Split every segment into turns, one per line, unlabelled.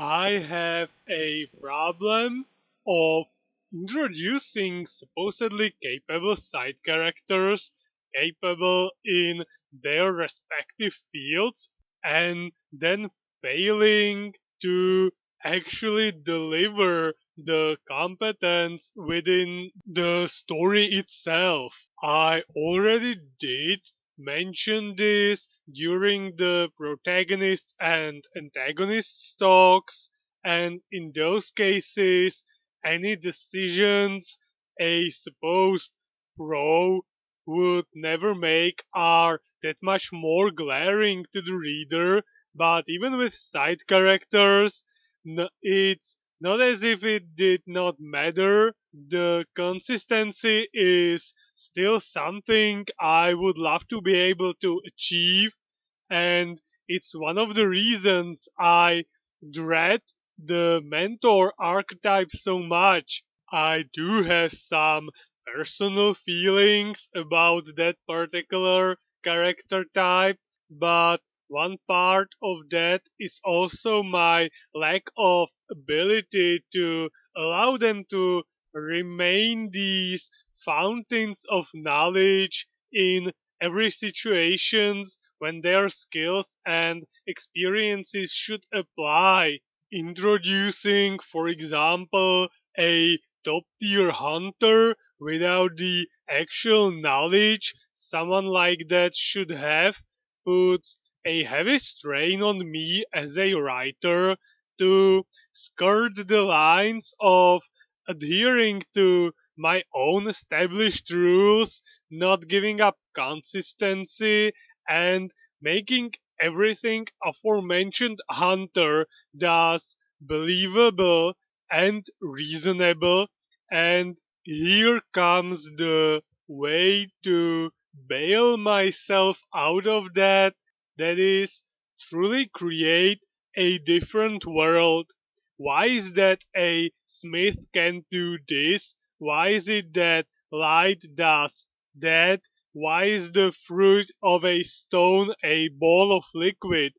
I have a problem of introducing supposedly capable side characters capable in their respective fields and then failing to actually deliver the competence within the story itself. I already did mention this during the protagonists and antagonists talks, and in those cases, any decisions a supposed pro would never make are that much more glaring to the reader. But even with side characters, it's not as if it did not matter. The consistency is still something I would love to be able to achieve, and it's one of the reasons I dread the mentor archetype so much. I do have some personal feelings about that particular character type, but one part of that is also my lack of ability to allow them to remain these fountains of knowledge in every situations when their skills and experiences should apply. Introducing, for example, a top tier hunter without the actual knowledge someone like that should have puts a heavy strain on me as a writer to skirt the lines of adhering to my own established rules, not giving up consistency, and making everything aforementioned hunter does believable and reasonable. And here comes the way to bail myself out of that. That is, truly create a different world. Why is that a smith can do this? Why is it that light does that? Why is the fruit of a stone a ball of liquid?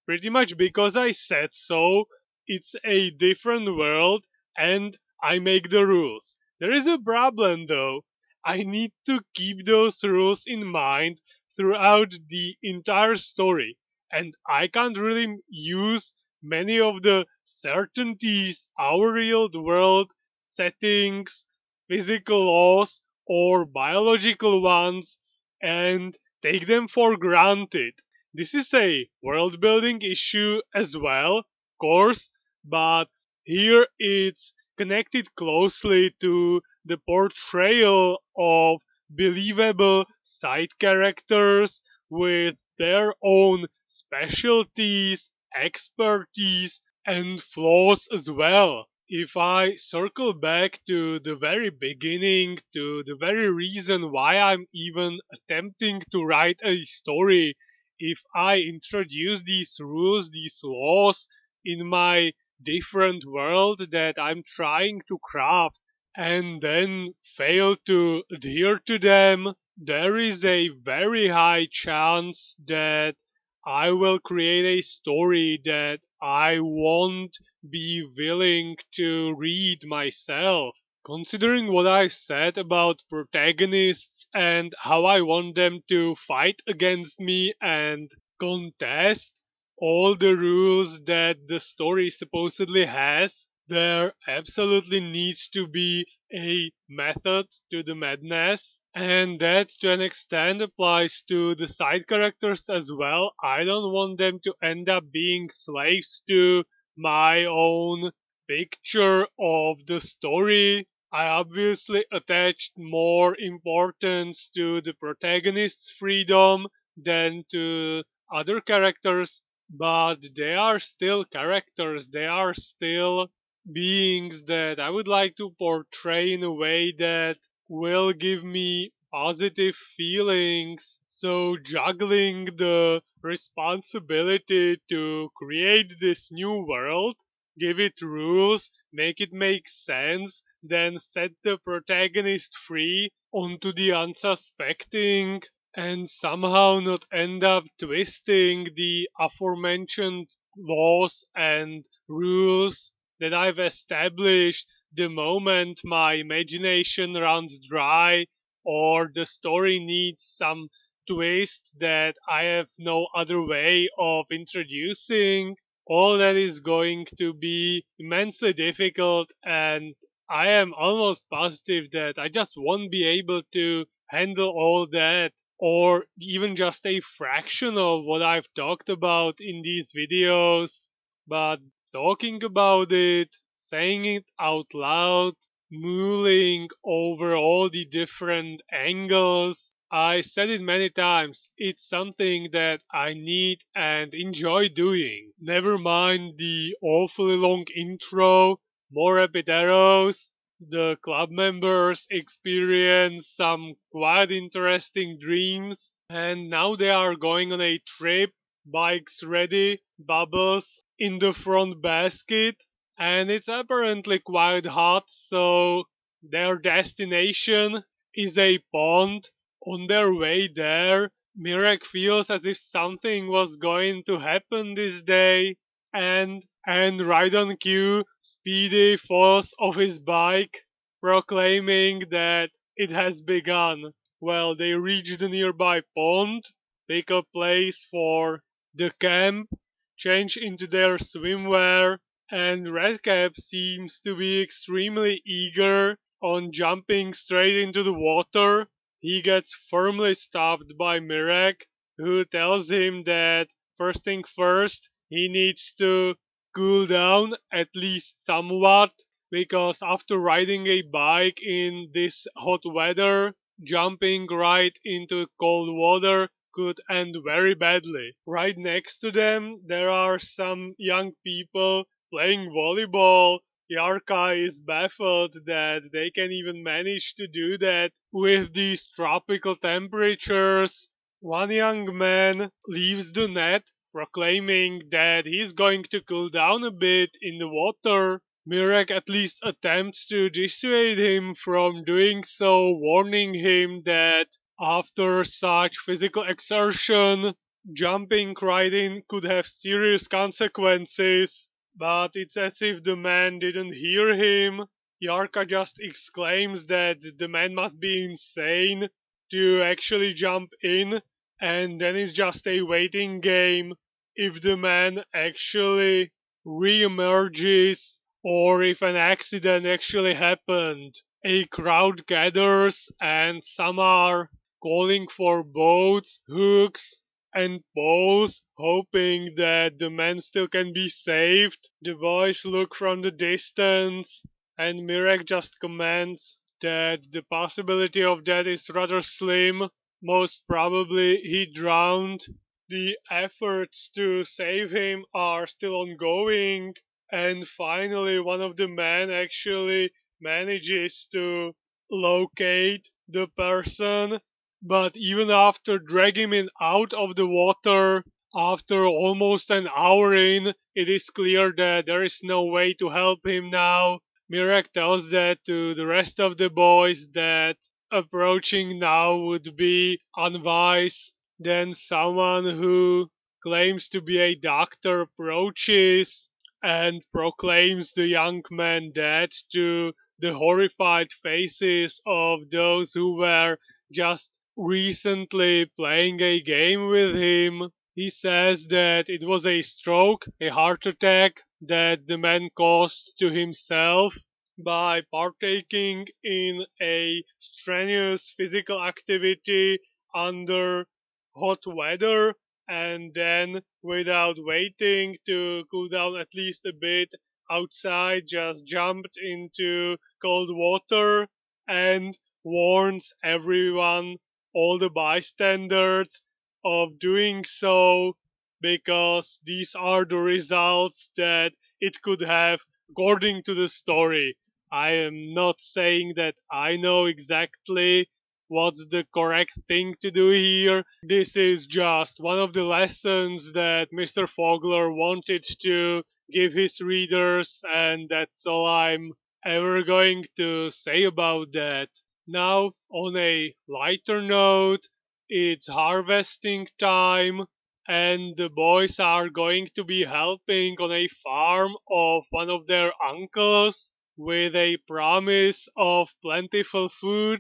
Pretty much because I said so. It's a different world and I make the rules. There is a problem though. I need to keep those rules in mind throughout the entire story, and I can't really use many of the certainties our real world settings, physical laws, or biological ones, and take them for granted. This is a world building issue as well, of course, but here it's connected closely to the portrayal of believable side characters with their own specialties, expertise, and flaws as well. If I circle back to the very beginning, to the very reason why I'm even attempting to write a story, if I introduce these rules, these laws in my different world that I'm trying to craft and then fail to adhere to them, there is a very high chance that I will create a story that I won't be willing to read myself. Considering what I said about protagonists and how I want them to fight against me and contest all the rules that the story supposedly has, there absolutely needs to be a method to the madness, and that to an extent applies to the side characters as well. I don't want them to end up being slaves to my own picture of the story. I obviously attached more importance to the protagonist's freedom than to other characters, but they are still characters, they are still beings that I would like to portray in a way that will give me positive feelings. So, juggling the responsibility to create this new world, give it rules, make it make sense, then set the protagonist free onto the unsuspecting, and somehow not end up twisting the aforementioned laws and rules that I've established the moment my imagination runs dry or the story needs some twist that I have no other way of introducing. All that is going to be immensely difficult, and I am almost positive that I just won't be able to handle all that or even just a fraction of what I've talked about in these videos. But talking about it, saying it out loud, mulling over all the different angles, I said it many times, it's something that I need and enjoy doing. Never mind the awfully long intro, more rapid arrows, the club members experience some quite interesting dreams, and now they are going on a trip, bikes ready, bubbles in the front basket, and it's apparently quite hot, so their destination is a pond. On their way there, Mirek feels as if something was going to happen this day, and right on cue, Speedy falls off his bike, proclaiming that it has begun. Well, they reach the nearby pond, pick a place for the camp, change into their swimwear, and Redcap seems to be extremely eager on jumping straight into the water. He gets firmly stopped by Mirek, who tells him that first thing first, he needs to cool down at least somewhat, because after riding a bike in this hot weather, jumping right into cold water could end very badly. Right next to them, there are some young people playing volleyball. Yarka is baffled that they can even manage to do that with these tropical temperatures. One young man leaves the net, proclaiming that he's going to cool down a bit in the water. Mirek at least attempts to dissuade him from doing so, warning him that after such physical exertion, jumping right in could have serious consequences. But it's as if the man didn't hear him. Yarka just exclaims that the man must be insane to actually jump in, and then it's just a waiting game if the man actually re-emerges or if an accident actually happened. A crowd gathers and some are calling for boats, hooks, and poles, hoping that the man still can be saved. The boys look from the distance, and Mirek just comments that the possibility of that is rather slim. Most probably he drowned. The efforts to save him are still ongoing, and finally one of the men actually manages to locate the person, but even after dragging him out of the water, after almost an hour in, it is clear that there is no way to help him now. Mirek tells that to the rest of the boys that approaching now would be unwise. Then someone who claims to be a doctor approaches and proclaims the young man dead to the horrified faces of those who were just recently playing a game with him. He says that it was a stroke, a heart attack that the man caused to himself by partaking in a strenuous physical activity under hot weather, and then without waiting to cool down at least a bit outside just jumped into cold water and warns everyone, all the bystanders, of doing so because these are the results that it could have according to the story. I am not saying that I know exactly what's the correct thing to do here. This is just one of the lessons that Mr. Fogler wanted to give his readers, and that's all I'm ever going to say about that. Now, on a lighter note, it's harvesting time, and the boys are going to be helping on a farm of one of their uncles with a promise of plentiful food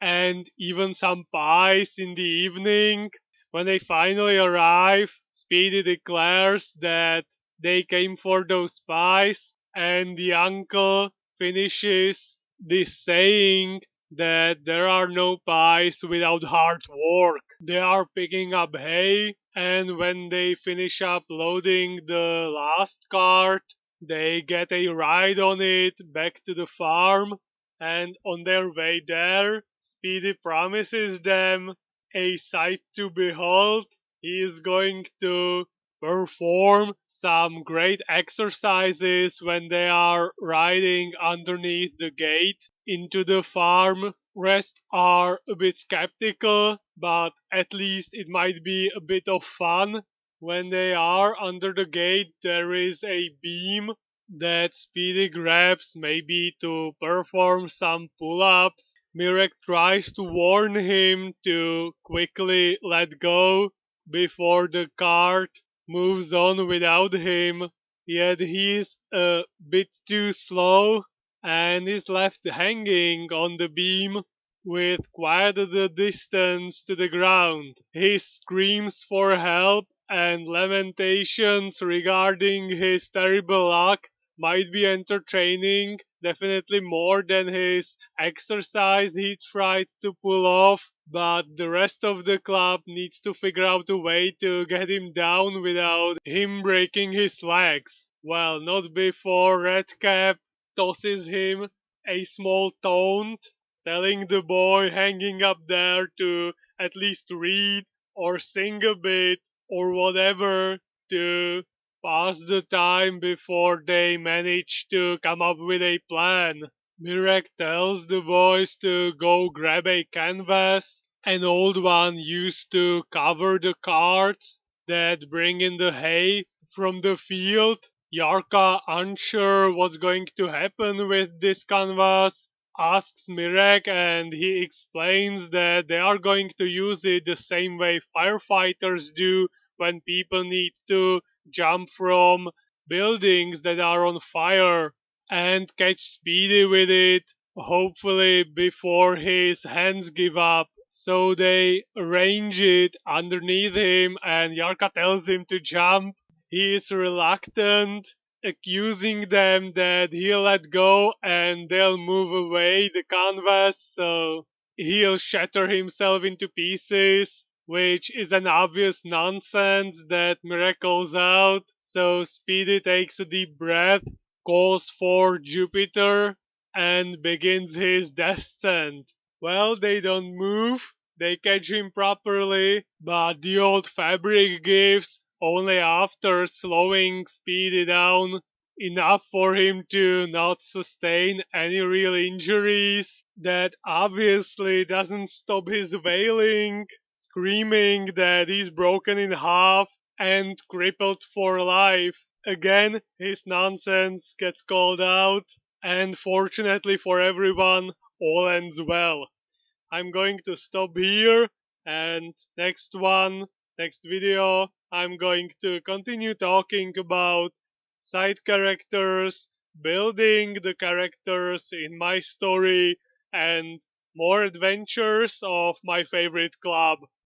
and even some pies in the evening. When they finally arrive, Speedy declares that they came for those pies, and the uncle finishes this saying that there are no pies without hard work. They are picking up hay, and when they finish up loading the last cart, they get a ride on it back to the farm, and on their way there, Speedy promises them a sight to behold. He is going to perform some great exercises when they are riding underneath the gate into the farm. Rest are a bit skeptical, but at least it might be a bit of fun. When they are under the gate, there is a beam that Speedy grabs, maybe to perform some pull ups. Mirek tries to warn him to quickly let go before the cart moves on without him, yet he's a bit too slow and is left hanging on the beam with quite a distance to the ground. His screams for help and lamentations regarding his terrible luck might be entertaining, definitely more than his exercise he tried to pull off, but the rest of the club needs to figure out a way to get him down without him breaking his legs. Well, not before Redcap tosses him a small taunt, telling the boy hanging up there to at least read or sing a bit or whatever to pass the time before they manage to come up with a plan. Mirek tells the boys to go grab a canvas, an old one used to cover the carts that bring in the hay from the field. Yarka, unsure what's going to happen with this canvas, asks Mirek, and he explains that they are going to use it the same way firefighters do when people need to jump from buildings that are on fire and catch Speedy with it, hopefully before his hands give up. So they arrange it underneath him, and Yarka tells him to jump. He is reluctant, accusing them that he'll let go and they'll move away the canvas, so he'll shatter himself into pieces, which is an obvious nonsense that miracles out. So Speedy takes a deep breath, calls for Jupiter, and begins his descent. Well, they don't move, they catch him properly, but the old fabric gives only after slowing Speedy down enough for him to not sustain any real injuries. That obviously doesn't stop his wailing, screaming that he's broken in half and crippled for life. Again, his nonsense gets called out, and fortunately for everyone, all ends well. I'm going to stop here, and next video, I'm going to continue talking about side characters, building the characters in my story, and more adventures of my favorite club.